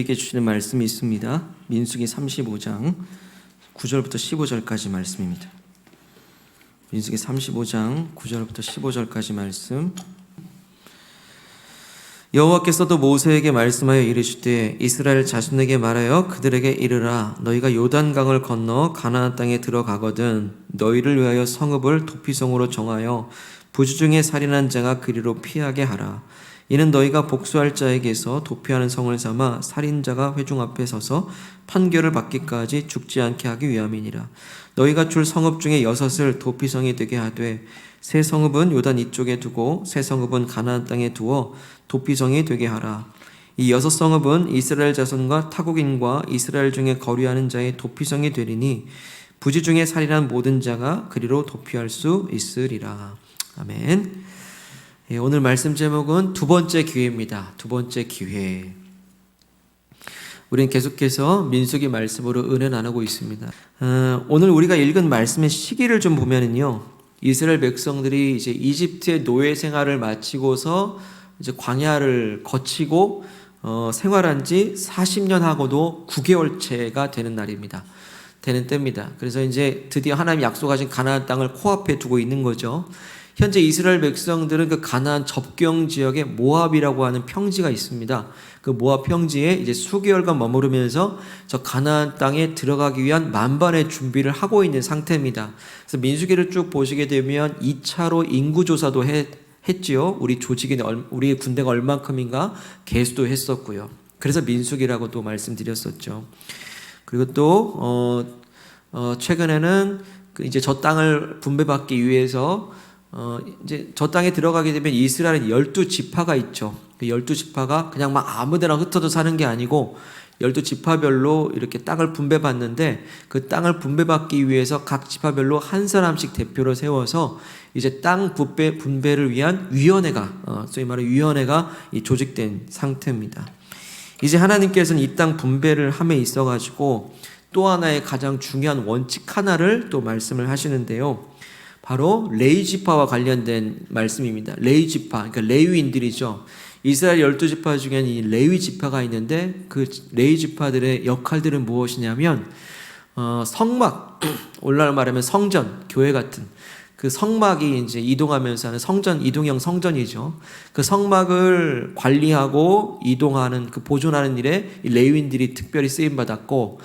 우리에게 주시는 말씀이 있습니다. 민수기 35장 9절부터 15절까지 말씀입니다. 민수기 35장 9절부터 15절까지 말씀. 여호와께서도 모세에게 말씀하여 이르시되 이스라엘 자손에게 말하여 그들에게 이르라. 너희가 요단강을 건너 가나안 땅에 들어가거든 너희를 위하여 성읍을 도피성으로 정하여 부주 중에 살인한 자가 그리로 피하게 하라. 이는 너희가 복수할 자에게서 도피하는 성을 삼아 살인자가 회중 앞에 서서 판결을 받기까지 죽지 않게 하기 위함이니라. 너희가 줄 성읍 중에 6을 도피성이 되게 하되 세 성읍은 요단 이쪽에 두고 세 성읍은 가나안 땅에 두어 도피성이 되게 하라. 이 6성읍은 이스라엘 자손과 타국인과 이스라엘 중에 거류하는 자의 도피성이 되리니 부지 중에 살인한 모든 자가 그리로 도피할 수 있으리라. 아멘. 오늘 말씀 제목은 두 번째 기회입니다. 두 번째 기회. 우리는 계속해서 민수기 말씀으로 은혜 나누고 있습니다. 오늘 우리가 읽은 말씀의 시기를 좀 보면은요, 이스라엘 백성들이 이제 이집트의 노예 생활을 마치고서 이제 광야를 거치고 생활한 지 40년 하고도 9개월째가 되는 날입니다. 되는 때입니다. 그래서 이제 드디어 하나님 약속하신 가나안 땅을 코앞에 두고 있는 거죠. 현재 이스라엘 백성들은 그 가나안 접경 지역에 모압이라고 하는 평지가 있습니다. 그 모압 평지에 이제 수개월간 머무르면서 저 가나안 땅에 들어가기 위한 만반의 준비를 하고 있는 상태입니다. 그래서 민수기를 쭉 보시게 되면 2차로 인구조사도 했지요. 우리 조직이, 우리 군대가 얼만큼인가 개수도 했었고요. 그래서 민수기라고 또 말씀드렸었죠. 그리고 또, 최근에는 이제 저 땅을 분배받기 위해서 이제 저 땅에 들어가게 되면 이스라엘은 12지파가 있죠. 그 12지파가 그냥 막 아무데나 흩어져 사는 게 아니고 12지파별로 이렇게 땅을 분배받는데 그 땅을 분배받기 위해서 각 지파별로 한 사람씩 대표로 세워서 이제 땅 분배를 위한 위원회가 소위 말해 위원회가 조직된 상태입니다. 이제 하나님께서는 이 땅 분배를 함에 있어 가지고 또 하나의 가장 중요한 원칙 하나를 또 말씀을 하시는데요. 바로 레위 지파와 관련된 말씀입니다. 레위 지파, 그러니까 레위인들이죠. 이스라엘 12지파 중에는 이 레위 지파가 있는데 그 레위 지파들의 역할들은 무엇이냐면 성막, 오늘날 말하면 성전, 교회 같은 그 성막이 이제 이동하면서 하는 성전, 이동형 성전이죠. 그 성막을 관리하고 이동하는 그 보존하는 일에 이 레위인들이 특별히 쓰임 받았고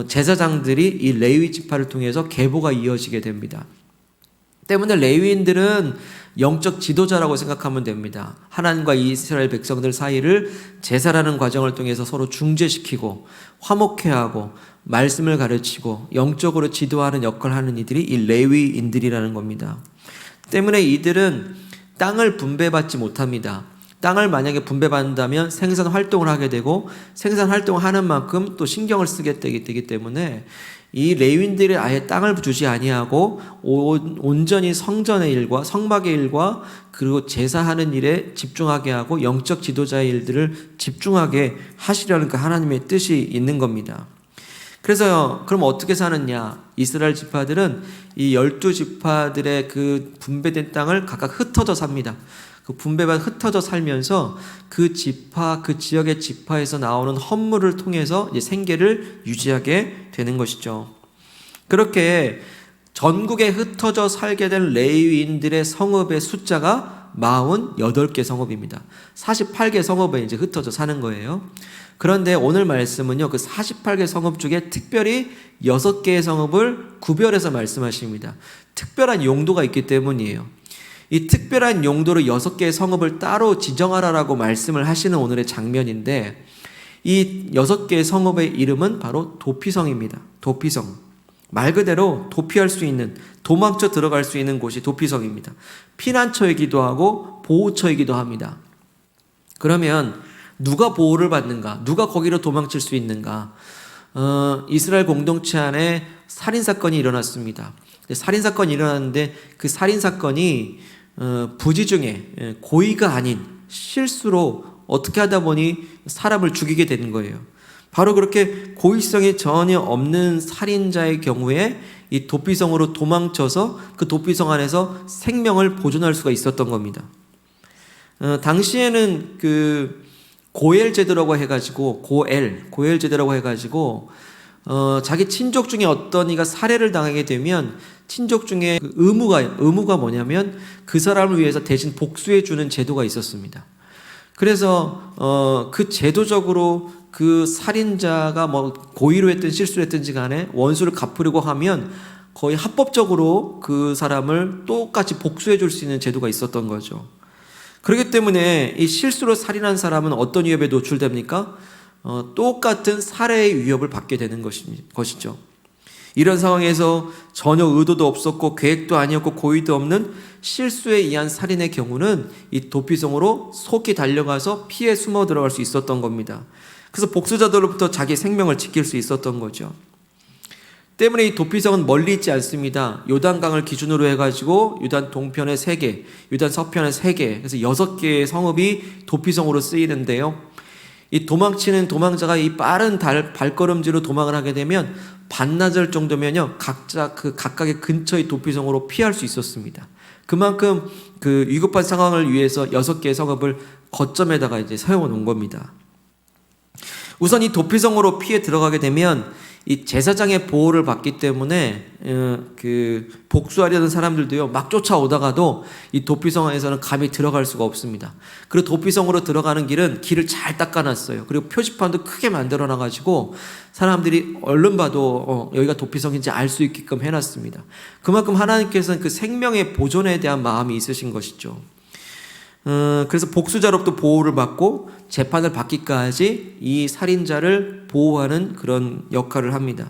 제사장들이 이 레위 지파를 통해서 계보가 이어지게 됩니다. 때문에 레위인들은 영적 지도자라고 생각하면 됩니다. 하나님과 이스라엘 백성들 사이를 제사라는 과정을 통해서 서로 중재시키고 화목케 하고 말씀을 가르치고 영적으로 지도하는 역할을 하는 이들이 이 레위인들이라는 겁니다. 때문에 이들은 땅을 분배받지 못합니다. 땅을 만약에 분배받는다면 생산 활동을 하게 되고 생산 활동을 하는 만큼 또 신경을 쓰게 되기 때문에 이 레위인들이 아예 땅을 주지 아니하고 온전히 성전의 일과 성막의 일과 그리고 제사하는 일에 집중하게 하고 영적 지도자의 일들을 집중하게 하시려는 그 하나님의 뜻이 있는 겁니다. 그래서 그럼 어떻게 사느냐? 이스라엘 지파들은 이 12지파들의 그 분배된 땅을 각각 흩어져 삽니다. 그 분배만 흩어져 살면서 그 지파, 그 지역의 지파에서 나오는 헌물을 통해서 이제 생계를 유지하게 되는 것이죠. 그렇게 전국에 흩어져 살게 된 레위인들의 성읍의 숫자가 48개 성읍입니다. 48개 성읍에 이제 흩어져 사는 거예요. 그런데 오늘 말씀은요, 그 48개 성읍 중에 특별히 6개의 성읍을 구별해서 말씀하십니다. 특별한 용도가 있기 때문이에요. 이 특별한 용도로 6개의 성읍을 따로 지정하라라고 말씀을 하시는 오늘의 장면인데 이 6개의 성읍의 이름은 바로 도피성입니다. 도피성. 말 그대로 도피할 수 있는, 도망쳐 들어갈 수 있는 곳이 도피성입니다. 피난처이기도 하고 보호처이기도 합니다. 그러면 누가 보호를 받는가? 누가 거기로 도망칠 수 있는가? 이스라엘 공동체 안에 살인사건이 일어났습니다. 살인사건이 일어났는데 그 살인사건이 부지 중에 고의가 아닌 실수로 어떻게 하다 보니 사람을 죽이게 되는 거예요. 바로 그렇게 고의성이 전혀 없는 살인자의 경우에 이 도피성으로 도망쳐서 그 도피성 안에서 생명을 보존할 수가 있었던 겁니다. 당시에는 그 고엘 제도라고 해가지고 고엘 제도라고 해가지고 자기 친족 중에 어떤 이가 살해를 당하게 되면 친족 중에 그 의무가 뭐냐면 그 사람을 위해서 대신 복수해 주는 제도가 있었습니다. 그래서 그 제도적으로 그 살인자가 뭐 고의로 했든 실수를 했든지 간에 원수를 갚으려고 하면 거의 합법적으로 그 사람을 똑같이 복수해 줄 수 있는 제도가 있었던 거죠. 그렇기 때문에 이 실수로 살인한 사람은 어떤 위협에 노출됩니까? 똑같은 살해의 위협을 받게 되는 것이죠. 이런 상황에서 전혀 의도도 없었고 계획도 아니었고 고의도 없는 실수에 의한 살인의 경우는 이 도피성으로 속히 달려가서 피해 숨어 들어갈 수 있었던 겁니다. 그래서 복수자들로부터 자기 생명을 지킬 수 있었던 거죠. 때문에 이 도피성은 멀리 있지 않습니다. 요단강을 기준으로 해가지고 요단 동편에 3개, 요단 서편에 3개, 그래서 6개의 성읍이 도피성으로 쓰이는데요. 이 도망치는 도망자가 이 빠른 발걸음질로 도망을 하게 되면 반나절 정도면요, 각각의 근처의 도피성으로 피할 수 있었습니다. 그만큼 그 위급한 상황을 위해서 6개의 성읍을 거점에다가 이제 세워 놓은 겁니다. 우선 이 도피성으로 피해 들어가게 되면 이 제사장의 보호를 받기 때문에 그 복수하려는 사람들도요 막 쫓아오다가도 이 도피성에서는 감히 들어갈 수가 없습니다. 그리고 도피성으로 들어가는 길을 잘 닦아놨어요. 그리고 표지판도 크게 만들어놔가지고 사람들이 얼른 봐도 여기가 도피성인지 알 수 있게끔 해놨습니다. 그만큼 하나님께서는 그 생명의 보존에 대한 마음이 있으신 것이죠. 그래서 복수자로부터 보호를 받고 재판을 받기까지 이 살인자를 보호하는 그런 역할을 합니다.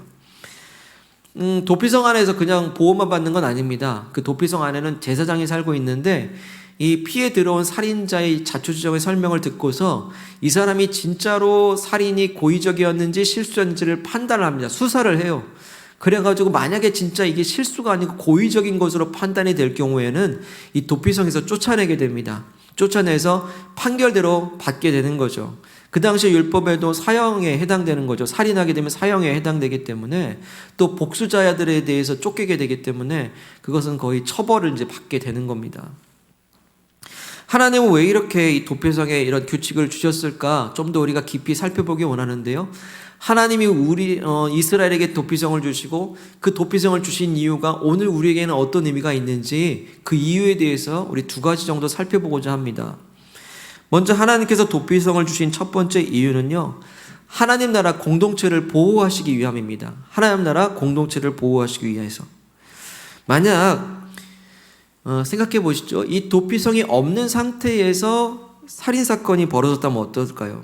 도피성 안에서 그냥 보호만 받는 건 아닙니다. 그 도피성 안에는 제사장이 살고 있는데 이 피해 들어온 살인자의 자초지종의 설명을 듣고서 이 사람이 진짜로 살인이 고의적이었는지 실수였는지를 판단을 합니다. 수사를 해요. 그래가지고 만약에 진짜 이게 실수가 아니고 고의적인 것으로 판단이 될 경우에는 이 도피성에서 쫓아내게 됩니다. 쫓아내서 판결대로 받게 되는 거죠. 그 당시 율법에도 사형에 해당되는 거죠. 살인하게 되면 사형에 해당되기 때문에 또 복수자들에 대해서 쫓기게 되기 때문에 그것은 거의 처벌을 이제 받게 되는 겁니다. 하나님은 왜 이렇게 이 도피성에 이런 규칙을 주셨을까? 좀 더 우리가 깊이 살펴보기 원하는데요. 하나님이 이스라엘에게 도피성을 주시고 그 도피성을 주신 이유가 오늘 우리에게는 어떤 의미가 있는지 그 이유에 대해서 우리 2가지 정도 살펴보고자 합니다. 먼저 하나님께서 도피성을 주신 첫 번째 이유는요, 하나님 나라 공동체를 보호하시기 위함입니다. 하나님 나라 공동체를 보호하시기 위해서. 만약 생각해 보시죠. 이 도피성이 없는 상태에서 살인사건이 벌어졌다면 어떨까요?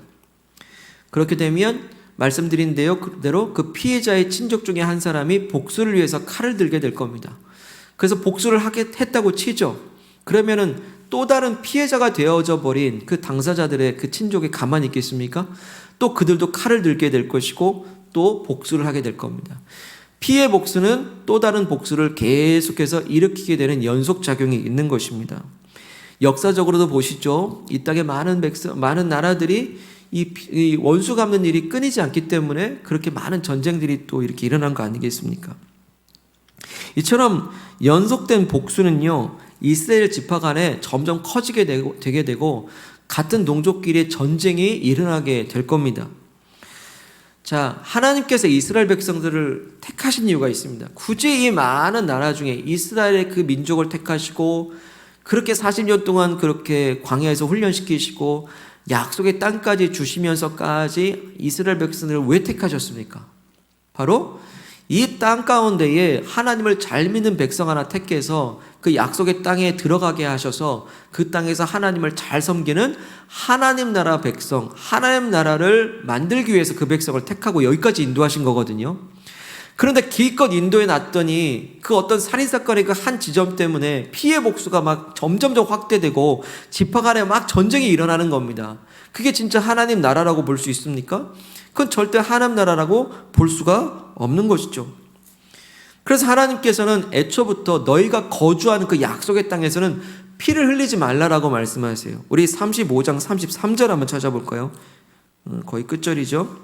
그렇게 되면 말씀드린 대로 그 피해자의 친족 중에 한 사람이 복수를 위해서 칼을 들게 될 겁니다. 그래서 복수를 했다고 치죠. 그러면은 또 다른 피해자가 되어져 버린 그 당사자들의 그 친족이 가만히 있겠습니까? 또 그들도 칼을 들게 될 것이고 또 복수를 하게 될 겁니다. 피해 복수는 또 다른 복수를 계속해서 일으키게 되는 연속작용이 있는 것입니다. 역사적으로도 보시죠. 이 땅에 많은 나라들이 이 원수 갚는 일이 끊이지 않기 때문에 그렇게 많은 전쟁들이 또 이렇게 일어난 거 아니겠습니까? 이처럼 연속된 복수는요, 이스라엘 지파 간에 점점 커지게 되게 되고 같은 동족끼리 전쟁이 일어나게 될 겁니다. 자, 하나님께서 이스라엘 백성들을 택하신 이유가 있습니다. 굳이 이 많은 나라 중에 이스라엘의 그 민족을 택하시고 그렇게 40년 동안 그렇게 광야에서 훈련시키시고 약속의 땅까지 주시면서까지 이스라엘 백성들을 왜 택하셨습니까? 바로 이 땅 가운데에 하나님을 잘 믿는 백성 하나 택해서 그 약속의 땅에 들어가게 하셔서 그 땅에서 하나님을 잘 섬기는 하나님 나라 백성, 하나님 나라를 만들기 위해서 그 백성을 택하고 여기까지 인도하신 거거든요. 그런데 기껏 인도해 놨더니 그 어떤 살인사건의 그 한 지점 때문에 피해 복수가 막 점점 확대되고 지파 간에 막 전쟁이 일어나는 겁니다. 그게 진짜 하나님 나라라고 볼 수 있습니까? 그건 절대 하나님 나라라고 볼 수가 없는 것이죠. 그래서 하나님께서는 애초부터 너희가 거주하는 그 약속의 땅에서는 피를 흘리지 말라라고 말씀하세요. 우리 35장 33절 한번 찾아볼까요? 거의 끝절이죠.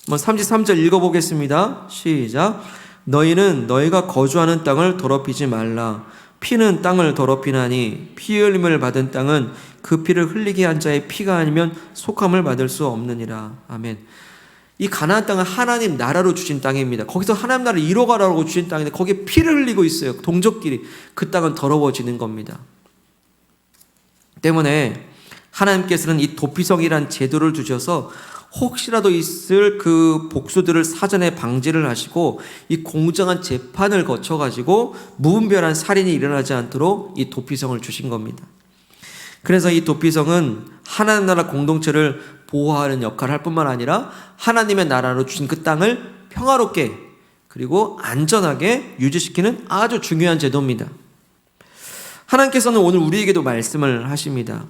한번 33절 읽어보겠습니다. 시작. 너희는 너희가 거주하는 땅을 더럽히지 말라. 피는 땅을 더럽히나니 피 흘림을 받은 땅은 그 피를 흘리게 한 자의 피가 아니면 속함을 받을 수 없느니라. 아멘. 이 가나안 땅은 하나님 나라로 주신 땅입니다. 거기서 하나님 나라를 이뤄가라고 주신 땅인데 거기에 피를 흘리고 있어요. 동족끼리. 그 땅은 더러워지는 겁니다. 때문에 하나님께서는 이 도피성이란 제도를 주셔서 혹시라도 있을 그 복수들을 사전에 방지를 하시고 이 공정한 재판을 거쳐가지고 무분별한 살인이 일어나지 않도록 이 도피성을 주신 겁니다. 그래서 이 도피성은 하나님 나라 공동체를 보호하는 역할을 할 뿐만 아니라 하나님의 나라로 주신 그 땅을 평화롭게 그리고 안전하게 유지시키는 아주 중요한 제도입니다. 하나님께서는 오늘 우리에게도 말씀을 하십니다.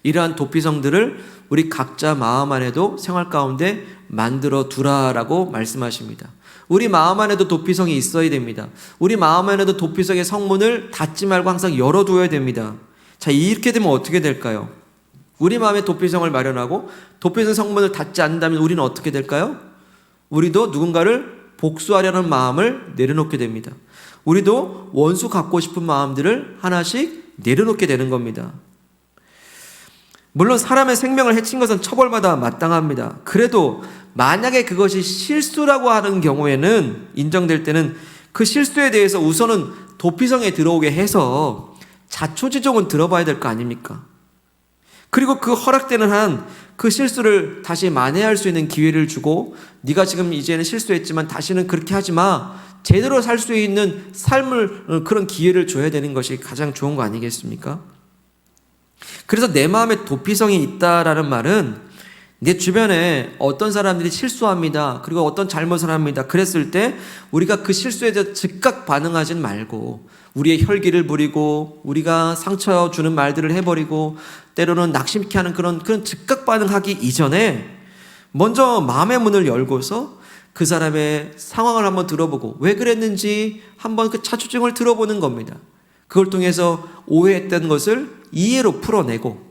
이러한 도피성들을 우리 각자 마음 안에도 생활 가운데 만들어 두라라고 말씀하십니다. 우리 마음 안에도 도피성이 있어야 됩니다. 우리 마음 안에도 도피성의 성문을 닫지 말고 항상 열어두어야 됩니다. 자, 이렇게 되면 어떻게 될까요? 우리 마음에 도피성을 마련하고 도피성 성문을 닫지 않는다면 우리는 어떻게 될까요? 우리도 누군가를 복수하려는 마음을 내려놓게 됩니다. 우리도 원수 갚고 싶은 마음들을 하나씩 내려놓게 되는 겁니다. 물론 사람의 생명을 해친 것은 처벌받아 마땅합니다. 그래도 만약에 그것이 실수라고 하는 경우에는 인정될 때는 그 실수에 대해서 우선은 도피성에 들어오게 해서 자초지종은 들어봐야 될 거 아닙니까? 그리고 그 허락되는 한 그 실수를 다시 만회할 수 있는 기회를 주고 네가 지금 이제는 실수했지만 다시는 그렇게 하지 마. 제대로 살 수 있는 삶을 그런 기회를 줘야 되는 것이 가장 좋은 거 아니겠습니까? 그래서 내 마음에 도피성이 있다라는 말은 내 주변에 어떤 사람들이 실수합니다. 그리고 어떤 잘못을 합니다. 그랬을 때 우리가 그 실수에 대해서 즉각 반응하진 말고 우리의 혈기를 부리고 우리가 상처 주는 말들을 해버리고 때로는 낙심케 하는 그런 즉각 반응하기 이전에 먼저 마음의 문을 열고서 그 사람의 상황을 한번 들어보고 왜 그랬는지 한번 그 차초증을 들어보는 겁니다. 그걸 통해서 오해했던 것을 이해로 풀어내고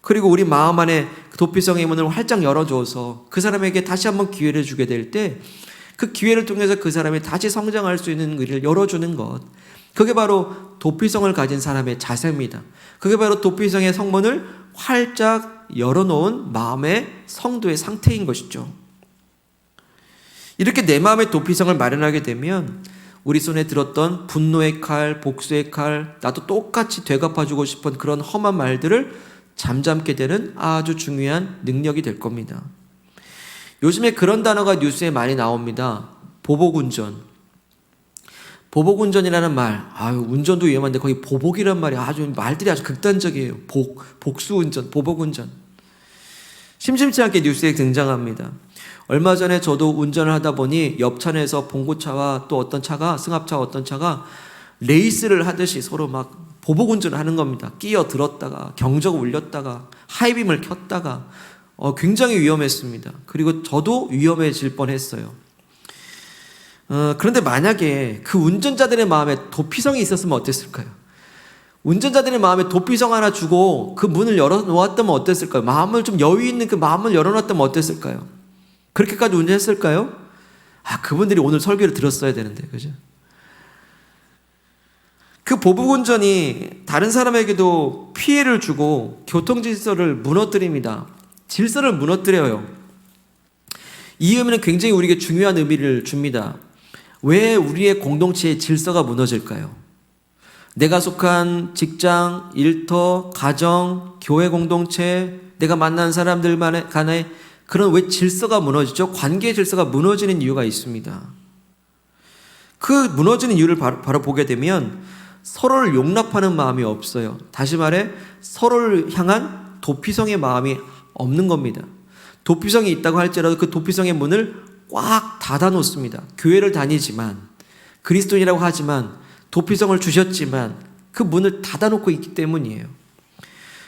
그리고 우리 마음 안에 도피성의 문을 활짝 열어줘서 그 사람에게 다시 한번 기회를 주게 될 때 그 기회를 통해서 그 사람이 다시 성장할 수 있는 길을 열어주는 것, 그게 바로 도피성을 가진 사람의 자세입니다. 그게 바로 도피성의 성문을 활짝 열어놓은 마음의 성도의 상태인 것이죠. 이렇게 내 마음의 도피성을 마련하게 되면 우리 손에 들었던 분노의 칼, 복수의 칼, 나도 똑같이 되갚아주고 싶은 그런 험한 말들을 잠잠게 되는 아주 중요한 능력이 될 겁니다. 요즘에 그런 단어가 뉴스에 많이 나옵니다. 보복운전. 보복운전이라는 말, 운전도 위험한데 거기 보복이란 말이 말들이 아주 극단적이에요. 복수운전, 보복운전. 심심치 않게 뉴스에 등장합니다. 얼마 전에 저도 운전을 하다 보니 옆차에서 봉고차와 또 어떤 차가, 승합차와 어떤 차가 레이스를 하듯이 서로 막 보복운전을 하는 겁니다. 끼어들었다가 경적 울렸다가 하이빔을 켰다가 굉장히 위험했습니다. 그리고 저도 위험해질 뻔했어요. 그런데 만약에 그 운전자들의 마음에 도피성이 있었으면 어땠을까요? 운전자들의 마음에 도피성 하나 주고 그 문을 열어놓았다면 어땠을까요? 마음을 좀 여유 있는 그 마음을 열어놨다면 어땠을까요? 그렇게까지 운전했을까요? 그분들이 오늘 설교를 들었어야 되는데, 그죠? 그 보복운전이 다른 사람에게도 피해를 주고 교통질서를 무너뜨립니다. 질서를 무너뜨려요. 이 의미는 굉장히 우리에게 중요한 의미를 줍니다. 왜 우리의 공동체의 질서가 무너질까요? 내가 속한 직장, 일터, 가정, 교회 공동체, 내가 만난 사람들 간에 그런 왜 질서가 무너지죠? 관계의 질서가 무너지는 이유가 있습니다. 그 무너지는 이유를 바로 보게 되면 서로를 용납하는 마음이 없어요. 다시 말해 서로를 향한 도피성의 마음이 없는 겁니다. 도피성이 있다고 할지라도 그 도피성의 문을 꽉 닫아 놓습니다. 교회를 다니지만 그리스도인이라고 하지만 도피성을 주셨지만 그 문을 닫아 놓고 있기 때문이에요.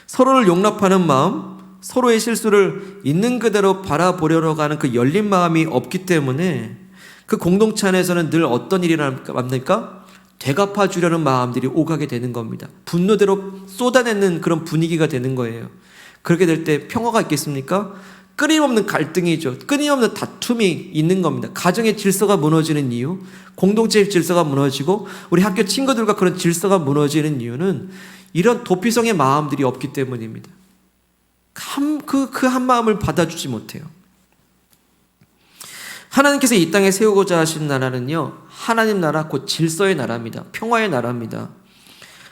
서로를 용납하는 마음, 서로의 실수를 있는 그대로 바라보려고 하는 그 열린 마음이 없기 때문에 그 공동체 안에서는 늘 어떤 일이 일어납니까? 되갚아 주려는 마음들이 오가게 되는 겁니다. 분노대로 쏟아내는 그런 분위기가 되는 거예요. 그렇게 될 때 평화가 있겠습니까? 끊임없는 갈등이죠. 끊임없는 다툼이 있는 겁니다. 가정의 질서가 무너지는 이유, 공동체의 질서가 무너지고 우리 학교 친구들과 그런 질서가 무너지는 이유는 이런 도피성의 마음들이 없기 때문입니다. 그 한 마음을 받아주지 못해요. 하나님께서 이 땅에 세우고자 하신 나라는요, 하나님 나라, 곧 질서의 나라입니다. 평화의 나라입니다.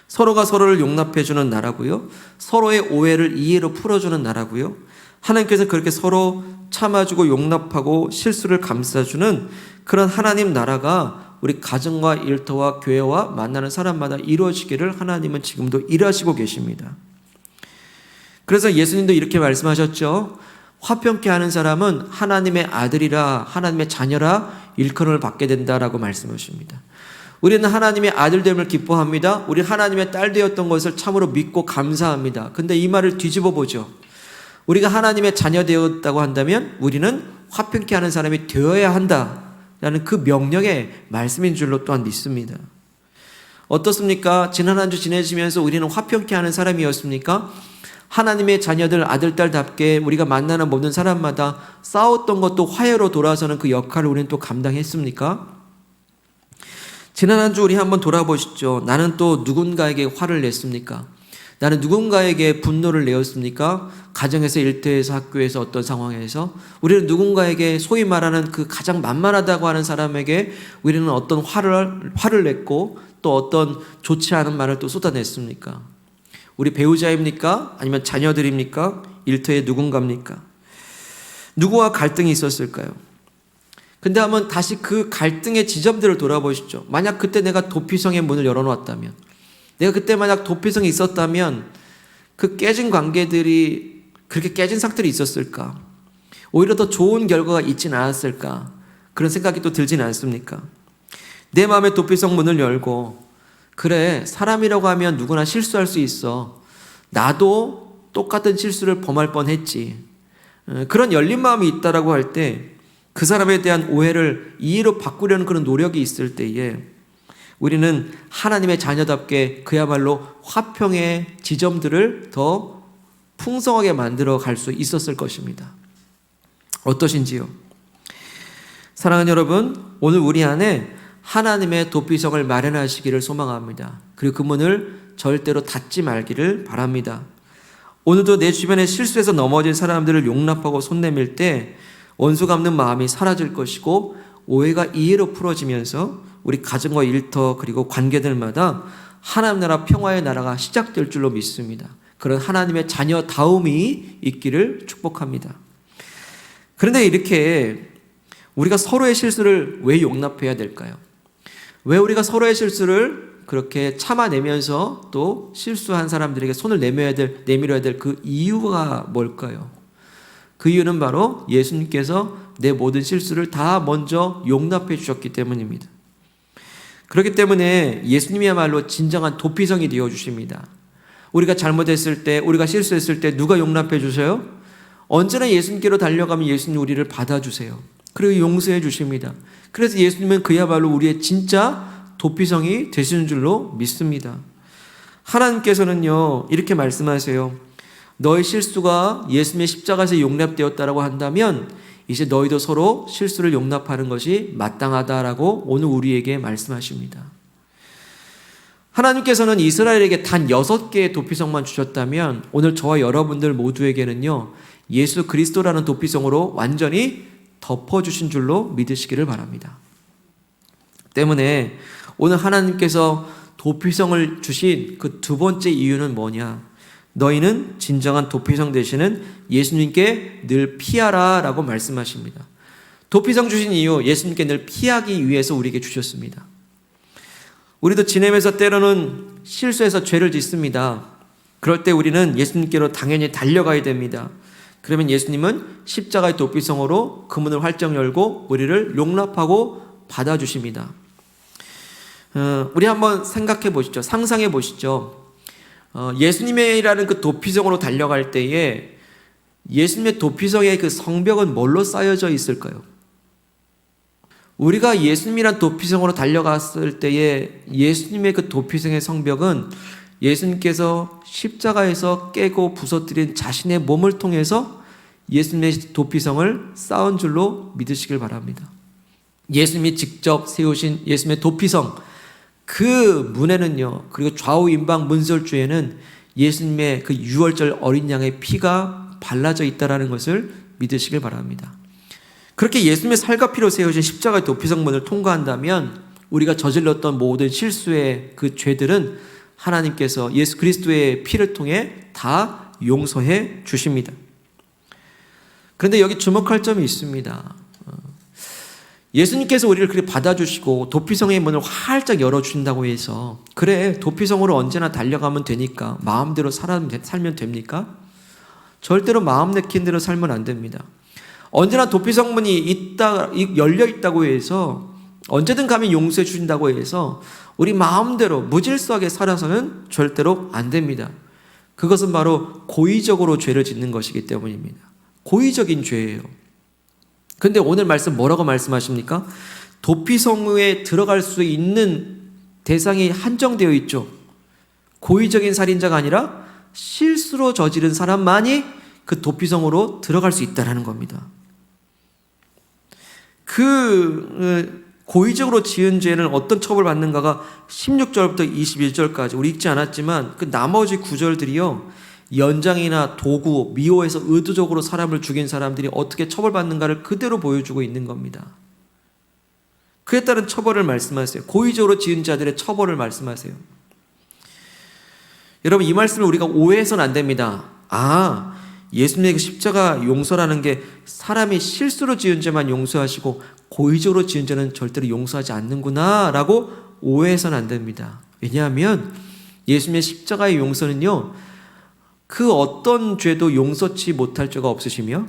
서로가 서로를 용납해주는 나라고요, 서로의 오해를 이해로 풀어주는 나라고요, 하나님께서 그렇게 서로 참아주고 용납하고 실수를 감싸주는 그런 하나님 나라가 우리 가정과 일터와 교회와 만나는 사람마다 이루어지기를 하나님은 지금도 일하시고 계십니다. 그래서 예수님도 이렇게 말씀하셨죠. 화평케 하는 사람은 하나님의 아들이라, 하나님의 자녀라 일컬음을 받게 된다라고 말씀하십니다. 우리는 하나님의 아들됨을 기뻐합니다. 우리 하나님의 딸 되었던 것을 참으로 믿고 감사합니다. 근데 이 말을 뒤집어 보죠. 우리가 하나님의 자녀 되었다고 한다면 우리는 화평케 하는 사람이 되어야 한다라는 그 명령의 말씀인 줄로 또한 믿습니다. 어떻습니까? 지난 한 주 지내시면서 우리는 화평케 하는 사람이었습니까? 하나님의 자녀들, 아들, 딸답게 우리가 만나는 모든 사람마다 싸웠던 것도 화해로 돌아서는 그 역할을 우리는 또 감당했습니까? 지난 한 주 우리 한번 돌아보시죠. 나는 또 누군가에게 화를 냈습니까? 나는 누군가에게 분노를 내었습니까? 가정에서, 일터에서, 학교에서, 어떤 상황에서 우리는 누군가에게 소위 말하는 그 가장 만만하다고 하는 사람에게 우리는 어떤 화를 냈고 또 어떤 좋지 않은 말을 또 쏟아냈습니까? 우리 배우자입니까? 아니면 자녀들입니까? 일터의 누군가입니까? 누구와 갈등이 있었을까요? 근데 한번 다시 그 갈등의 지점들을 돌아보시죠. 만약 그때 내가 도피성의 문을 열어놓았다면, 내가 그때 만약 도피성이 있었다면 그 깨진 관계들이 그렇게 깨진 상태로 있었을까? 오히려 더 좋은 결과가 있진 않았을까? 그런 생각이 또 들진 않습니까? 내 마음의 도피성 문을 열고, 그래, 사람이라고 하면 누구나 실수할 수 있어. 나도 똑같은 실수를 범할 뻔했지. 그런 열린 마음이 있다라고 할 때 그 사람에 대한 오해를 이해로 바꾸려는 그런 노력이 있을 때에 우리는 하나님의 자녀답게 그야말로 화평의 지점들을 더 풍성하게 만들어 갈 수 있었을 것입니다. 어떠신지요? 사랑하는 여러분, 오늘 우리 안에 하나님의 도피성을 마련하시기를 소망합니다. 그리고 그 문을 절대로 닫지 말기를 바랍니다. 오늘도 내 주변에 실수해서 넘어진 사람들을 용납하고 손 내밀 때 원수 갚는 마음이 사라질 것이고 오해가 이해로 풀어지면서 우리 가정과 일터 그리고 관계들마다 하나님 나라 평화의 나라가 시작될 줄로 믿습니다. 그런 하나님의 자녀다움이 있기를 축복합니다. 그런데 이렇게 우리가 서로의 실수를 왜 용납해야 될까요? 왜 우리가 서로의 실수를 그렇게 참아내면서 또 실수한 사람들에게 손을 내밀어야 될 그 이유가 뭘까요? 그 이유는 바로 예수님께서 내 모든 실수를 다 먼저 용납해 주셨기 때문입니다. 그렇기 때문에 예수님이야말로 진정한 도피성이 되어 주십니다. 우리가 잘못했을 때, 우리가 실수했을 때 누가 용납해 주세요? 언제나 예수님께로 달려가면 예수님 우리를 받아주세요. 그리고 용서해 주십니다. 그래서 예수님은 그야말로 우리의 진짜 도피성이 되시는 줄로 믿습니다. 하나님께서는요, 이렇게 말씀하세요. 너의 실수가 예수님의 십자가에서 용납되었다라고 한다면 이제 너희도 서로 실수를 용납하는 것이 마땅하다라고 오늘 우리에게 말씀하십니다. 하나님께서는 이스라엘에게 단 6개의 도피성만 주셨다면 오늘 저와 여러분들 모두에게는요, 예수 그리스도라는 도피성으로 완전히 덮어주신 줄로 믿으시기를 바랍니다. 때문에 오늘 하나님께서 도피성을 주신 그 두 번째 이유는 뭐냐? 너희는 진정한 도피성 되시는 예수님께 늘 피하라 라고 말씀하십니다. 도피성 주신 이유, 예수님께 늘 피하기 위해서 우리에게 주셨습니다. 우리도 지내면서 때로는 실수해서 죄를 짓습니다. 그럴 때 우리는 예수님께로 당연히 달려가야 됩니다. 그러면 예수님은 십자가의 도피성으로 그 문을 활짝 열고 우리를 용납하고 받아주십니다. 우리 한번 생각해 보시죠. 상상해 보시죠. 예수님이라는 그 도피성으로 달려갈 때에 예수님의 도피성의 그 성벽은 뭘로 쌓여져 있을까요? 우리가 예수님이란 도피성으로 달려갔을 때에 예수님의 그 도피성의 성벽은 예수님께서 십자가에서 깨고 부서뜨린 자신의 몸을 통해서 예수님의 도피성을 쌓은 줄로 믿으시길 바랍니다. 예수님이 직접 세우신 예수님의 도피성, 그 문에는요, 그리고 좌우 임방 문설주에는 예수님의 그 유월절 어린 양의 피가 발라져 있다라는 것을 믿으시길 바랍니다. 그렇게 예수님의 살과 피로 세우신 십자가의 도피성문을 통과한다면 우리가 저질렀던 모든 실수의 그 죄들은 하나님께서 예수 그리스도의 피를 통해 다 용서해 주십니다. 그런데 여기 주목할 점이 있습니다. 예수님께서 우리를 그렇게 받아주시고 도피성의 문을 활짝 열어주신다고 해서 그래 도피성으로 언제나 달려가면 되니까 마음대로 살면 됩니까? 절대로 마음 내키는 대로 살면 안 됩니다. 언제나 도피성문이 열려 있다고 해서 언제든 가면 용서해 주신다고 해서 우리 마음대로 무질서하게 살아서는 절대로 안 됩니다. 그것은 바로 고의적으로 죄를 짓는 것이기 때문입니다. 고의적인 죄예요. 근데 오늘 말씀 뭐라고 말씀하십니까? 도피성에 들어갈 수 있는 대상이 한정되어 있죠. 고의적인 살인자가 아니라 실수로 저지른 사람만이 그 도피성으로 들어갈 수 있다는 겁니다. 고의적으로 지은 죄는 어떤 처벌받는가가 16절부터 21절까지 우리 읽지 않았지만 그 나머지 구절들이요, 연장이나 도구, 미호에서 의도적으로 사람을 죽인 사람들이 어떻게 처벌받는가를 그대로 보여주고 있는 겁니다. 그에 따른 처벌을 말씀하세요. 고의적으로 지은 자들의 처벌을 말씀하세요. 여러분, 이 말씀을 우리가 오해해서는 안 됩니다. 예수님의 십자가 용서라는 게 사람이 실수로 지은 죄만 용서하시고 고의적으로 지은 죄는 절대로 용서하지 않는구나 라고 오해해서는 안 됩니다. 왜냐하면 예수님의 십자가의 용서는요, 그 어떤 죄도 용서치 못할 죄가 없으시며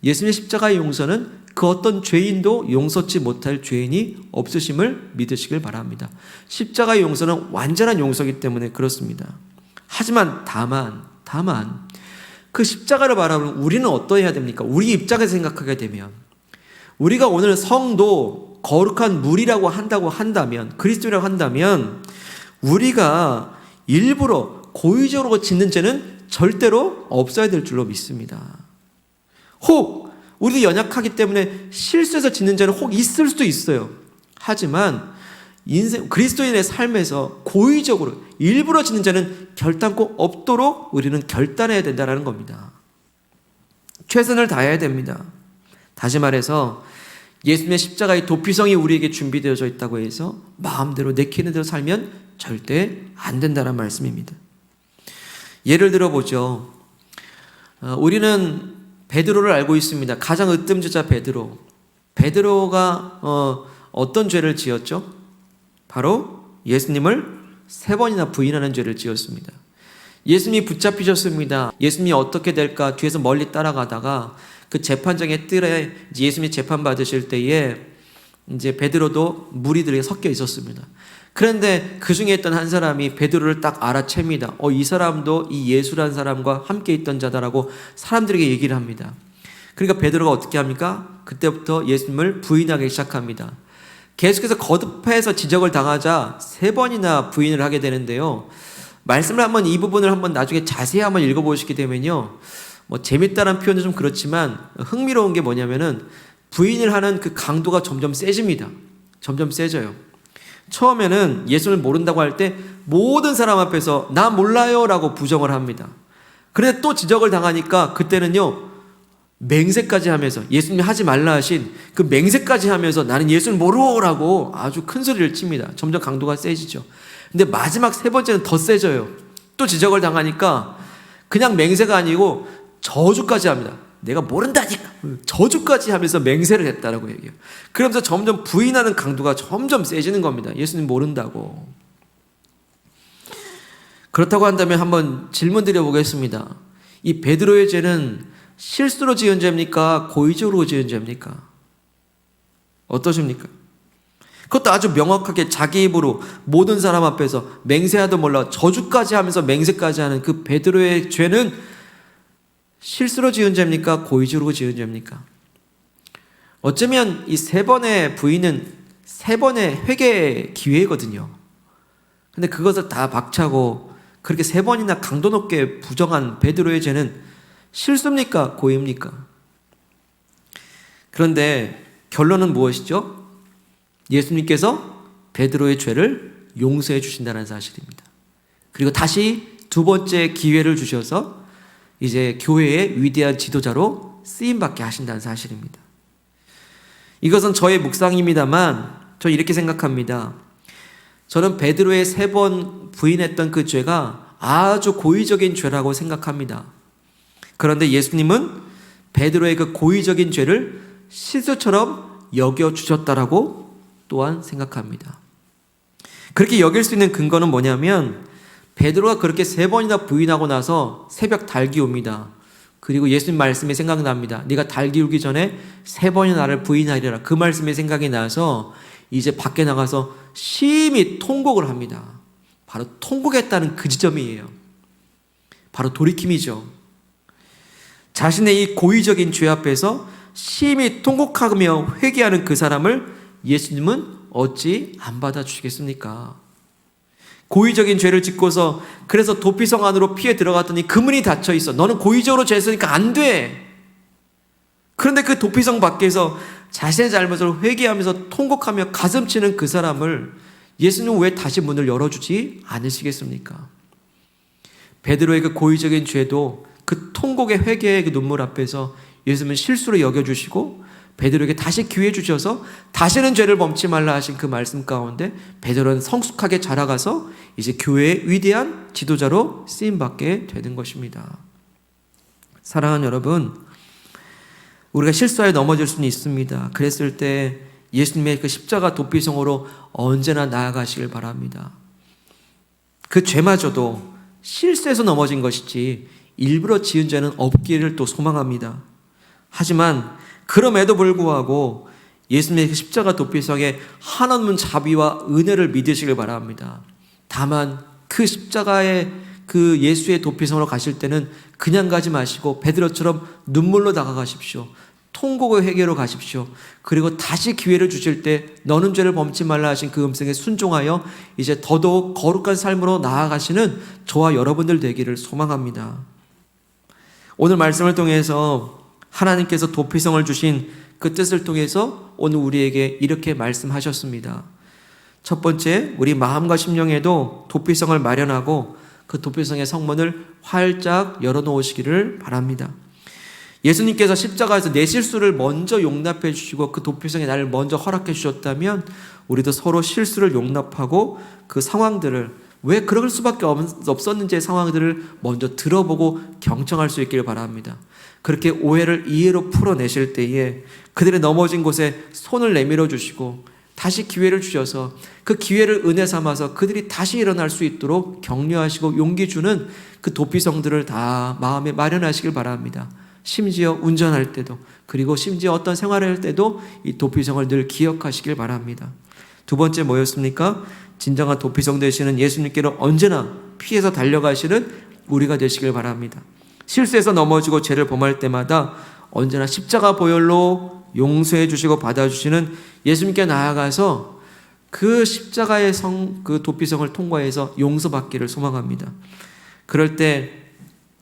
예수님의 십자가의 용서는 그 어떤 죄인도 용서치 못할 죄인이 없으심을 믿으시길 바랍니다. 십자가의 용서는 완전한 용서이기 때문에 그렇습니다. 하지만 다만 그 십자가를 바라보면 우리는 어떠해야 됩니까? 우리 입장에서 생각하게 되면 우리가 오늘 성도 거룩한 물이라고 한다면 그리스도라고 한다면 우리가 일부러 고의적으로 짓는 죄는 절대로 없어야 될 줄로 믿습니다. 혹 우리도 연약하기 때문에 실수해서 짓는 죄는 혹 있을 수도 있어요. 하지만 그리스도인의 삶에서 고의적으로 일부러 짓는 죄는 결단코 없도록 우리는 결단해야 된다는 겁니다. 최선을 다해야 됩니다. 다시 말해서 예수님의 십자가의 도피성이 우리에게 준비되어져 있다고 해서 마음대로 내키는 대로 살면 절대 안 된다는 말씀입니다. 예를 들어보죠. 우리는 베드로를 알고 있습니다. 가장 으뜸주자 베드로. 베드로가 어떤 죄를 지었죠? 바로 예수님을 3번이나 부인하는 죄를 지었습니다. 예수님이 붙잡히셨습니다. 예수님이 어떻게 될까 뒤에서 멀리 따라가다가 그 재판장의 뜰에 예수님이 재판받으실 때에 이제 베드로도 무리들에게 섞여 있었습니다. 그런데 그 중에 있던 한 사람이 베드로를 딱 알아챕니다. 이 사람도 이 예수라는 사람과 함께 있던 자다라고 사람들에게 얘기를 합니다. 그러니까 베드로가 어떻게 합니까? 그때부터 예수님을 부인하기 시작합니다. 계속해서 거듭해서 지적을 당하자 3번이나 부인을 하게 되는데요. 말씀을 이 부분을 한번 나중에 자세히 한번 읽어보시게 되면요. 재밌다는 표현은 좀 그렇지만 흥미로운 게 뭐냐면은 부인을 하는 그 강도가 점점 세집니다. 점점 세져요. 처음에는 예수를 모른다고 할 때 모든 사람 앞에서 나 몰라요 라고 부정을 합니다. 그런데 또 지적을 당하니까 그때는요, 맹세까지 하면서 예수님이 하지 말라 하신 그 맹세까지 하면서 나는 예수를 모르라고 아주 큰 소리를 칩니다. 점점 강도가 세지죠. 근데 마지막 3번째는 더 세져요. 또 지적을 당하니까 그냥 맹세가 아니고 저주까지 합니다. 내가 모른다니까 저주까지 하면서 맹세를 했다라고 얘기해요. 그러면서 점점 부인하는 강도가 점점 세지는 겁니다. 예수님 모른다고. 그렇다고 한다면 한번 질문 드려보겠습니다. 이 베드로의 죄는 실수로 지은 죄입니까? 고의적으로 지은 죄입니까? 어떠십니까? 그것도 아주 명확하게 자기 입으로 모든 사람 앞에서 맹세하도 몰라 저주까지 하면서 맹세까지 하는 그 베드로의 죄는 실수로 지은 죄입니까? 고의적으로 지은 죄입니까? 어쩌면 이 3번의 부인은 3번의 회개 기회거든요. 근데 그것을 다 박차고 그렇게 3번이나 강도 높게 부정한 베드로의 죄는 실수입니까? 고의입니까? 그런데 결론은 무엇이죠? 예수님께서 베드로의 죄를 용서해 주신다는 사실입니다. 그리고 다시 두 번째 기회를 주셔서 이제 교회의 위대한 지도자로 쓰임받게 하신다는 사실입니다. 이것은 저의 묵상입니다만 저는 이렇게 생각합니다. 저는 베드로의 3번 부인했던 그 죄가 아주 고의적인 죄라고 생각합니다. 그런데 예수님은 베드로의 그 고의적인 죄를 실수처럼 여겨주셨다라고 또한 생각합니다. 그렇게 여길 수 있는 근거는 뭐냐면 베드로가 그렇게 3번이나 부인하고 나서 새벽 달기 옵니다. 그리고 예수님 말씀이 생각납니다. 네가 달기 오기 전에 3번이나 나를 부인하리라. 그 말씀이 생각이 나서 이제 밖에 나가서 심히 통곡을 합니다. 바로 통곡했다는 그 지점이에요. 바로 돌이킴이죠. 자신의 이 고의적인 죄 앞에서 심히 통곡하며 회개하는 그 사람을 예수님은 어찌 안 받아주시겠습니까? 고의적인 죄를 짓고서 그래서 도피성 안으로 피해 들어갔더니 그 문이 닫혀 있어. 너는 고의적으로 죄 했으니까 안 돼. 그런데 그 도피성 밖에서 자신의 잘못을 회개하면서 통곡하며 가슴 치는 그 사람을 예수님은 왜 다시 문을 열어주지 않으시겠습니까? 베드로의 그 고의적인 죄도 그 통곡의 회개의 그 눈물 앞에서 예수님은 실수로 여겨주시고 베드로에게 다시 기회 주셔서 다시는 죄를 범치 말라 하신 그 말씀 가운데 베드로는 성숙하게 자라가서 이제 교회의 위대한 지도자로 쓰임받게 되는 것입니다. 사랑하는 여러분, 우리가 실수하여 넘어질 수는 있습니다. 그랬을 때 예수님의 그 십자가 도피성으로 언제나 나아가시길 바랍니다. 그 죄마저도 실수해서 넘어진 것이지 일부러 지은 죄는 없기를 또 소망합니다. 하지만 그럼에도 불구하고 예수님의 그 십자가 도피성에 한없는 자비와 은혜를 믿으시길 바랍니다. 다만 그 십자가의 그 예수의 도피성으로 가실 때는 그냥 가지 마시고 베드로처럼 눈물로 다가가십시오. 통곡의 회개로 가십시오. 그리고 다시 기회를 주실 때 너는 죄를 범치 말라 하신 그 음성에 순종하여 이제 더더욱 거룩한 삶으로 나아가시는 저와 여러분들 되기를 소망합니다. 오늘 말씀을 통해서 하나님께서 도피성을 주신 그 뜻을 통해서 오늘 우리에게 이렇게 말씀하셨습니다. 첫 번째, 우리 마음과 심령에도 도피성을 마련하고 그 도피성의 성문을 활짝 열어놓으시기를 바랍니다. 예수님께서 십자가에서 내 실수를 먼저 용납해 주시고 그 도피성의 나를 먼저 허락해 주셨다면 우리도 서로 실수를 용납하고 그 상황들을 왜 그럴 수밖에 없었는지의 상황들을 먼저 들어보고 경청할 수 있기를 바랍니다. 그렇게 오해를 이해로 풀어내실 때에 그들의 넘어진 곳에 손을 내밀어 주시고 다시 기회를 주셔서 그 기회를 은혜 삼아서 그들이 다시 일어날 수 있도록 격려하시고 용기 주는 그 도피성들을 다 마음에 마련하시길 바랍니다. 심지어 운전할 때도 그리고 심지어 어떤 생활을 할 때도 이 도피성을 늘 기억하시길 바랍니다. 두 번째 뭐였습니까? 진정한 도피성 되시는 예수님께로 언제나 피해서 달려가시는 우리가 되시길 바랍니다. 실수해서 넘어지고 죄를 범할 때마다 언제나 십자가 보혈로 용서해 주시고 받아주시는 예수님께 나아가서 그 십자가의 그 도피성을 통과해서 용서받기를 소망합니다. 그럴 때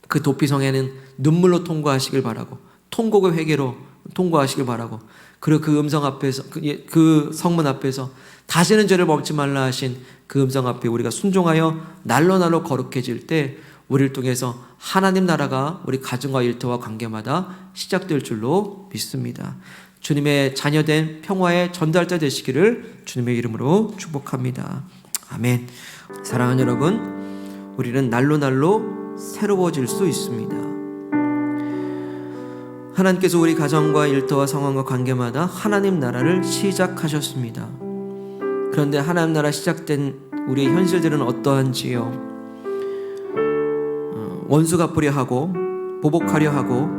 그 도피성에는 눈물로 통과하시길 바라고 통곡의 회개로 통과하시길 바라고 그리고 그 음성 앞에서 그 성문 앞에서 다시는 죄를 범치 말라 하신 그 음성 앞에 우리가 순종하여 날로 거룩해질 때 우리를 통해서 하나님 나라가 우리 가정과 일터와 관계마다 시작될 줄로 믿습니다. 주님의 자녀된 평화의 전달자 되시기를 주님의 이름으로 축복합니다. 아멘. 사랑하는 여러분, 우리는 날로 새로워질 수 있습니다. 하나님께서 우리 가정과 일터와 상황과 관계마다 하나님 나라를 시작하셨습니다. 그런데 하나님 나라 시작된 우리의 현실들은 어떠한지요? 원수 갚으려 하고 보복하려 하고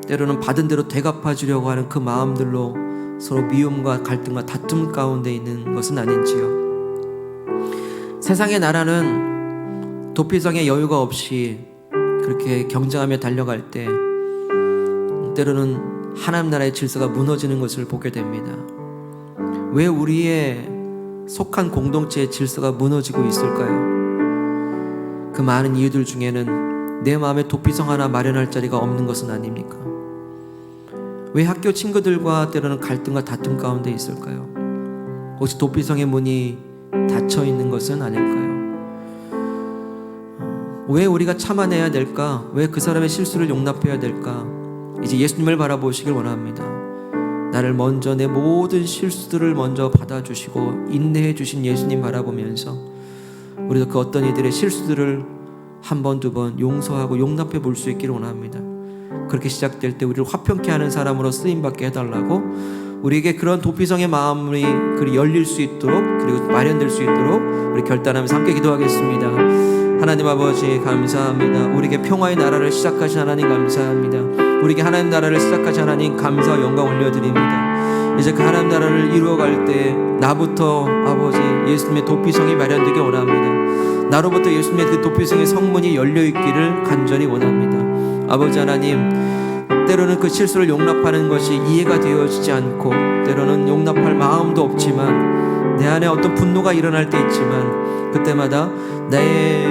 때로는 받은 대로 되갚아 주려고 하는 그 마음들로 서로 미움과 갈등과 다툼 가운데 있는 것은 아닌지요? 세상의 나라는 도피성의 여유가 없이 그렇게 경쟁하며 달려갈 때 때로는 하나님 나라의 질서가 무너지는 것을 보게 됩니다. 왜 우리의 속한 공동체의 질서가 무너지고 있을까요? 그 많은 이유들 중에는 내 마음에 도피성 하나 마련할 자리가 없는 것은 아닙니까? 왜 학교 친구들과 때로는 갈등과 다툼 가운데 있을까요? 혹시 도피성의 문이 닫혀 있는 것은 아닐까요? 왜 우리가 참아내야 될까? 왜 그 사람의 실수를 용납해야 될까? 이제 예수님을 바라보시길 원합니다. 나를 먼저, 내 모든 실수들을 먼저 받아주시고 인내해 주신 예수님 바라보면서 우리도 그 어떤 이들의 실수들을 한 번, 두 번 용서하고 용납해 볼 수 있기를 원합니다. 그렇게 시작될 때 우리를 화평케 하는 사람으로 쓰임받게 해달라고, 우리에게 그런 도피성의 마음이 열릴 수 있도록, 그리고 마련될 수 있도록 우리 결단하면서 함께 기도하겠습니다. 하나님 아버지 감사합니다. 우리에게 평화의 나라를 시작하신 하나님 감사합니다. 우리에게 하나님 나라를 시작하신 하나님 감사와 영광 올려드립니다. 이제 그 하나님 나라를 이루어갈 때 나부터 아버지 예수님의 도피성이 마련되기 원합니다. 나로부터 예수님의 그 도피성의 성문이 열려있기를 간절히 원합니다. 아버지 하나님, 때로는 그 실수를 용납하는 것이 이해가 되어지지 않고, 때로는 용납할 마음도 없지만, 내 안에 어떤 분노가 일어날 때 있지만, 그때마다 내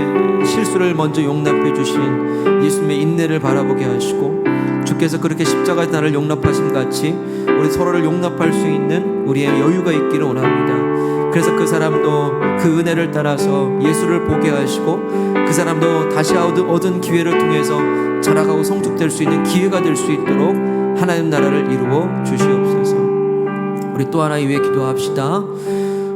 실수를 먼저 용납해 주신 예수님의 인내를 바라보게 하시고, 주께서 그렇게 십자가의 나를 용납하신 같이 우리 서로를 용납할 수 있는 우리의 여유가 있기를 원합니다. 그래서 그 사람도 그 은혜를 따라서 예수를 보게 하시고, 그 사람도 다시 얻은 기회를 통해서 자라가고 성숙될 수 있는 기회가 될 수 있도록 하나님 나라를 이루어 주시옵소서. 우리 또 하나 위해 기도합시다.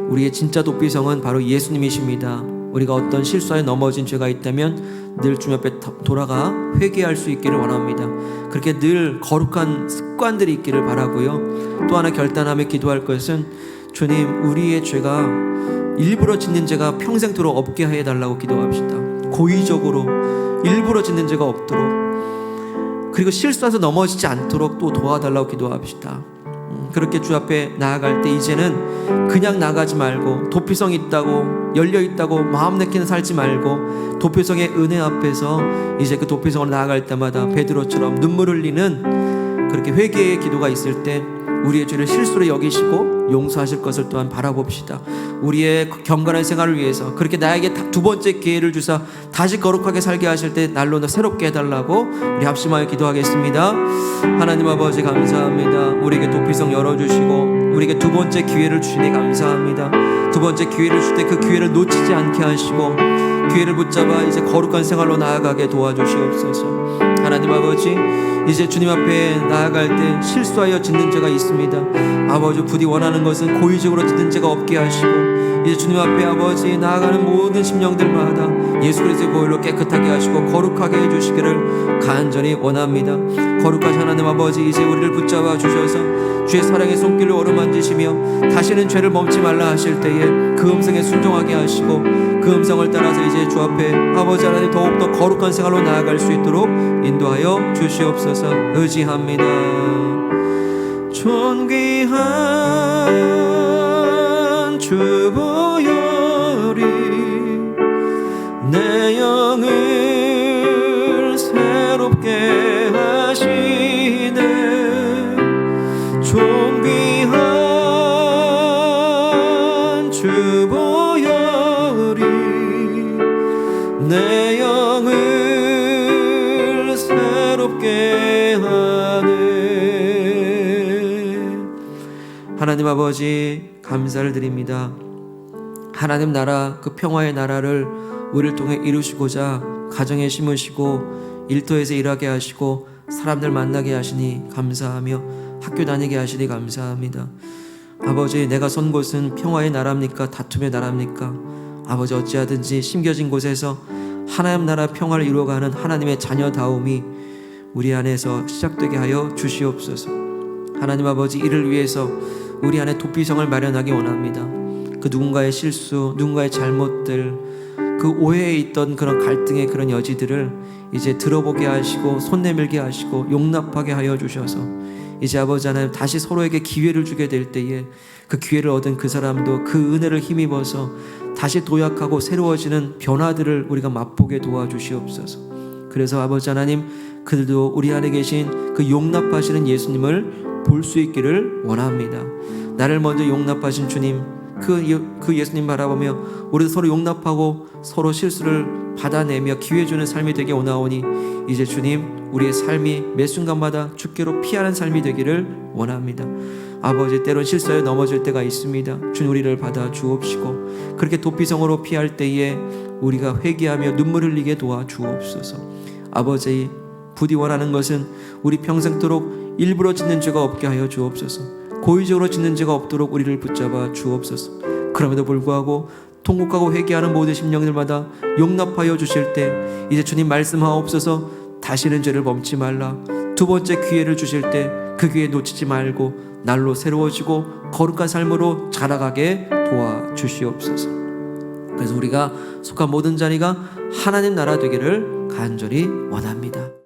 우리의 진짜 도피성은 바로 예수님이십니다. 우리가 어떤 실수에 넘어진 죄가 있다면 늘 주님 앞에 돌아가 회개할 수 있기를 원합니다. 그렇게 늘 거룩한 습관들이 있기를 바라고요. 또 하나 결단하며 기도할 것은, 주님, 우리의 죄가 일부러 짓는 죄가 평생토록 없게 해달라고 기도합시다. 고의적으로 일부러 짓는 죄가 없도록, 그리고 실수해서 넘어지지 않도록 또 도와달라고 기도합시다. 그렇게 주 앞에 나아갈 때 이제는 그냥 나가지 말고, 도피성 있다고 열려있다고 마음 내키는 살지 말고, 도피성의 은혜 앞에서 이제 그 도피성으로 나아갈 때마다 베드로처럼 눈물 흘리는 그렇게 회개의 기도가 있을 때 우리의 죄를 실수로 여기시고 용서하실 것을 또한 바라봅시다. 우리의 경건한 생활을 위해서 그렇게 나에게 두 번째 기회를 주사 다시 거룩하게 살게 하실 때 날로 새롭게 해달라고 우리 합심하여 기도하겠습니다. 하나님 아버지 감사합니다. 우리에게 도피성 열어주시고 우리에게 두 번째 기회를 주시니 감사합니다. 두 번째 기회를 줄 때 그 기회를 놓치지 않게 하시고 기회를 붙잡아 이제 거룩한 생활로 나아가게 도와주시옵소서. 하나님 아버지, 이제 주님 앞에 나아갈 때 실수하여 짓는 죄가 있습니다. 아버지, 부디 원하는 것은 고의적으로 짓는 죄가 없게 하시고 이제 주님 앞에 아버지 나아가는 모든 심령들마다 예수 그리스도의 보혈로 깨끗하게 하시고 거룩하게 해주시기를 간절히 원합니다. 거룩하신 하나님 아버지, 이제 우리를 붙잡아 주셔서 주의 사랑의 손길을 어루만지시며 다시는 죄를 멈지 말라 하실 때에 그 음성에 순종하게 하시고 그 음성을 따라서 이제 주 앞에 아버지 하나님 더욱더 거룩한 생활로 나아갈 수 있도록 인도하여 주시옵소서. 의지합니다. 존귀한 주 보혈이 내 영을 새롭게 하시네. 존귀한 주 보혈이 내 영을 새롭게 하네. 하나님 아버지, 감사를 드립니다. 하나님 나라, 그 평화의 나라를 우리를 통해 이루시고자 가정에 심으시고 일터에서 일하게 하시고 사람들 만나게 하시니 감사하며 학교 다니게 하시니 감사합니다. 아버지, 내가 선 곳은 평화의 나라입니까? 다툼의 나라입니까? 아버지, 어찌하든지 심겨진 곳에서 하나님 나라 평화를 이루어가는 하나님의 자녀다움이 우리 안에서 시작되게 하여 주시옵소서. 하나님 아버지, 이를 위해서 우리 안에 도피성을 마련하기 원합니다. 그 누군가의 실수, 누군가의 잘못들, 그 오해에 있던 그런 갈등의 그런 여지들을 이제 들어보게 하시고 손 내밀게 하시고 용납하게 하여 주셔서 이제 아버지 하나님 다시 서로에게 기회를 주게 될 때에 그 기회를 얻은 그 사람도 그 은혜를 힘입어서 다시 도약하고 새로워지는 변화들을 우리가 맛보게 도와주시옵소서. 그래서 아버지 하나님, 그들도 우리 안에 계신 그 용납하시는 예수님을 볼 수 있기를 원합니다. 나를 먼저 용납하신 주님, 그 예수님 바라보며 우리 서로 용납하고 서로 실수를 받아내며 기회 주는 삶이 되게 원하오니 이제 주님 우리의 삶이 매 순간마다 주께로 피하는 삶이 되기를 원합니다. 아버지, 때론 실수하여 넘어질 때가 있습니다. 주님 우리를 받아 주옵시고 그렇게 도피성으로 피할 때에 우리가 회개하며 눈물 흘리게 도와 주옵소서. 아버지, 부디 원하는 것은 우리 평생토록 일부러 짓는 죄가 없게 하여 주옵소서. 고의적으로 짓는 죄가 없도록 우리를 붙잡아 주옵소서. 그럼에도 불구하고 통곡하고 회개하는 모든 심령들마다 용납하여 주실 때 이제 주님 말씀하옵소서. 다시는 죄를 범치 말라. 두 번째 기회를 주실 때 그 기회 놓치지 말고 날로 새로워지고 거룩한 삶으로 자라가게 도와주시옵소서. 그래서 우리가 속한 모든 자리가 하나님 나라 되기를 간절히 원합니다.